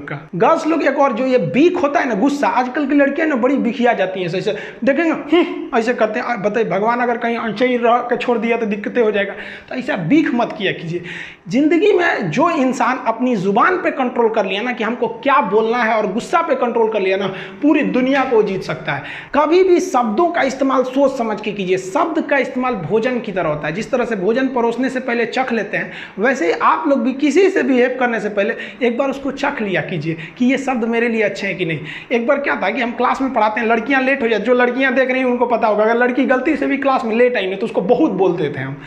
का गर्ल्स लोग एक और जो ये बीक होता है ना, गुस्सा, आजकल की लड़कियां ना बड़ी बिखिया जाती हैं, ऐसे देखेंगे ऐसे करते हैं। बताइए भगवान अगर कहीं ऐसे ही रह के छोड़ दिया तो दिक्कतें हो जाएगा। तो ऐसा बीख मत किया कीजिए। जिंदगी में जो इंसान अपनी जुबान पे कंट्रोल कर लिया ना कि हमको क्या बोलना है, और गुस्सा पे कंट्रोल कर लिया ना, पूरी दुनिया को जीत सकता है। कभी भी शब्दों का इस्तेमाल सोच समझ के कीजिए। शब्द का इस्तेमाल भोजन की तरह होता है। जिस तरह से भोजन परोसने से पहले चख लेते हैं, वैसे ही आप लोग भी किसी से बिहेव करने से पहले एक बार उसको चख लिया कीजिए कि ये शब्द मेरे लिए अच्छे हैं कि नहीं। एक बार क्या था कि हम क्लास में पढ़ाते हैं, लड़कियां लेट हो जाती, जो लड़कियां देख रही हैं उनको पता होगा, अगर लड़की गलती से भी क्लास में लेट आई ना तो उसको बहुत बोलते थे हम।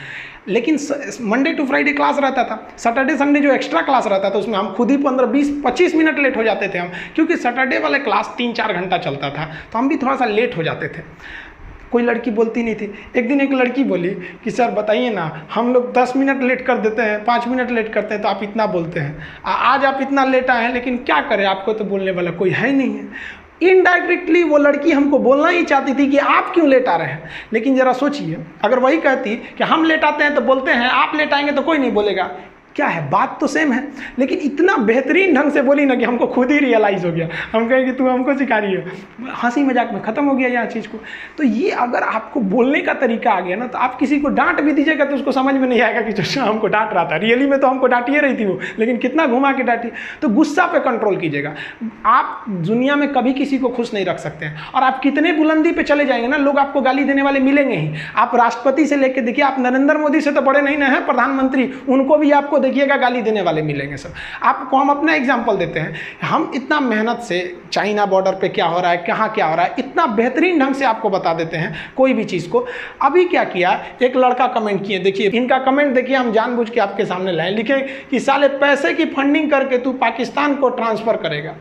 लेकिन मंडे टू फ्राइडे क्लास रहता था, सैटरडे संडे जो एक्स्ट्रा क्लास रहता था उसमें हम खुद ही 15-20-25 मिनट लेट हो जाते थे हम, क्योंकि सैटरडे वाले क्लास 3-4 घंटा चलता था, तो हम भी थोड़ा सा लेट हो जाते थे। कोई लड़की बोलती नहीं थी। एक दिन एक लड़की बोली कि सर बताइए ना, हम लोग 10 मिनट लेट कर देते हैं, 5 मिनट लेट करते हैं तो आप इतना बोलते हैं, आज आप इतना लेट आए हैं, लेकिन क्या करें, आपको तो बोलने वाला कोई है नहीं है। इनडायरेक्टली वो लड़की हमको बोलना ही चाहती थी कि आप क्यों लेट आ रहे हैं। लेकिन ज़रा सोचिए, अगर वही कहती कि हम लेट आते हैं तो बोलते हैं, आप लेट आएंगे तो कोई नहीं बोलेगा, क्या है, बात तो सेम है। लेकिन इतना बेहतरीन ढंग से बोली ना कि हमको खुद ही रियलाइज़ हो गया। हम कहें कि तू हमको सिखा रही है, हंसी मजाक में ख़त्म हो गया यहाँ चीज़ को। तो ये अगर आपको बोलने का तरीका आ गया ना, तो आप किसी को डांट भी दीजिएगा तो उसको समझ में नहीं आएगा कि जो हमको डांट रहा था, रियली में तो हमको डांटिए रही थी वो, लेकिन कितना घुमा के डांटी। तो गुस्सा पे कंट्रोल कीजिएगा। आप दुनिया में कभी किसी को खुश नहीं रख सकते हैं, और आप कितने बुलंदी पे चले जाएंगे ना, लोग आपको गाली देने वाले मिलेंगे ही। आप राष्ट्रपति से लेकर देखिए, आप नरेंद्र मोदी से तो बड़े नहीं ना हैं, प्रधानमंत्री, उनको भी आपको देखिएगा गाली देने वाले मिलेंगे सब। आपको हम अपना एग्जांपल देते हैं, हम इतना मेहनत से चाइना बॉर्डर पे क्या हो रहा है, कहाँ क्या हो रहा है, इतना बेहतरीन ढंग से आपको बता देते हैं कोई भी चीज़ को। अभी क्या किया, एक लड़का कमेंट किए, देखिए इनका कमेंट देखिए, हम जानबूझ के आपके सामने लाए, लिखे कि साले पैसे की फंडिंग करके तू पाकिस्तान को ट्रांसफ़र करेगा।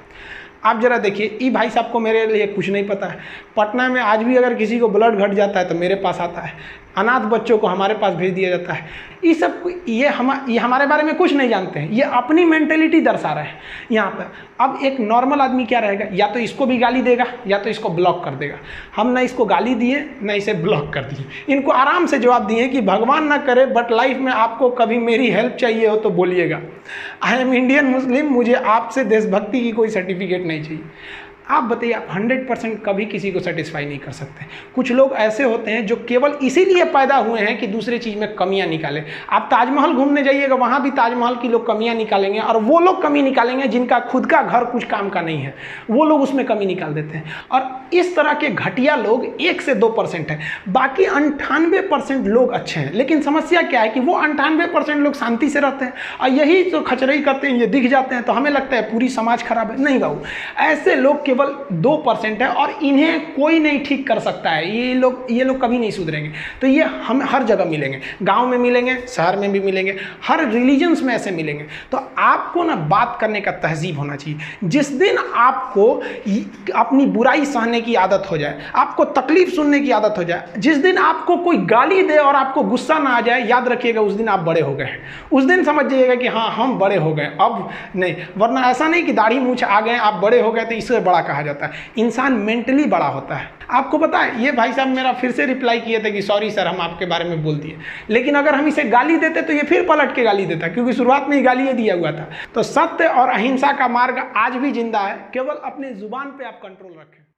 आप जरा देखिए, ये भाई साहब को मेरे लिए कुछ नहीं पता है। पटना में आज भी अगर किसी को ब्लड घट जाता है तो मेरे पास आता है, अनाथ बच्चों को हमारे पास भेज दिया जाता है। ये सब ये हमारे बारे में कुछ नहीं जानते हैं, ये अपनी मेंटेलिटी दर्शा रहे हैं यहाँ पर। अब एक नॉर्मल आदमी क्या रहेगा, या तो इसको भी गाली देगा या तो इसको ब्लॉक कर देगा। हम ना इसको गाली दिए ना इसे ब्लॉक कर दिए, इनको आराम से जवाब दिए कि भगवान ना करे बट लाइफ में आपको कभी मेरी हेल्प चाहिए हो तो बोलिएगा। आई एम इंडियन मुस्लिम, मुझे आपसे देशभक्ति की कोई सर्टिफिकेट नहीं चाहिए। आप बताइए, आप 100% कभी किसी को सेटिस्फाई नहीं कर सकते। कुछ लोग ऐसे होते हैं जो केवल इसीलिए पैदा हुए हैं कि दूसरे चीज़ में कमियां निकालें। आप ताजमहल घूमने जाइएगा, वहाँ भी ताजमहल की लोग कमियां निकालेंगे, और वो लोग कमी निकालेंगे जिनका खुद का घर कुछ काम का नहीं है, वो लोग उसमें कमी निकाल देते हैं। और इस तरह के घटिया लोग 1 से 2% हैं, बाकी 98% लोग अच्छे हैं। लेकिन समस्या क्या है कि वो 98% लोग शांति से रहते हैं, और यही जो खचरई करते हैं, ये दिख जाते हैं तो हमें लगता है पूरी समाज खराब है। नहीं बाबू, ऐसे लोग केवल 2% है, और इन्हें कोई नहीं ठीक कर सकता है। ये लोग कभी नहीं सुधरेंगे। तो ये हम हर जगह मिलेंगे, गांव में मिलेंगे, शहर में भी मिलेंगे, हर रिलीजन्स में ऐसे मिलेंगे। तो आपको ना बात करने का तहजीब होना चाहिए। जिस दिन आपको अपनी बुराई सहने की आदत हो जाए, आपको तकलीफ सुनने की आदत हो जाए, जिस दिन आपको कोई गाली दे और आपको गुस्सा ना आ जाए, याद रखिएगा उस दिन आप बड़े हो गए हैं। उस दिन समझ जाइएगा कि हाँ हम बड़े हो गए, अब नहीं। वरना ऐसा नहीं कि दाढ़ी मूंछ आ गए आप बड़े हो गए तो इससे बड़ा कहा जाता है। इंसान मेंटली बड़ा होता है। आपको पता है, ये भाई साहब मेरा फिर से रिप्लाई किए थे कि सॉरी सर हम आपके बारे में बोल दिए, लेकिन अगर हम इसे गाली देते तो ये फिर पलट के गाली देता, क्योंकि शुरुआत में ही गाली दिया हुआ था। तो सत्य और अहिंसा का मार्ग आज भी जिंदा है, केवल अपने जुबान पे आप कंट्रोल रखें।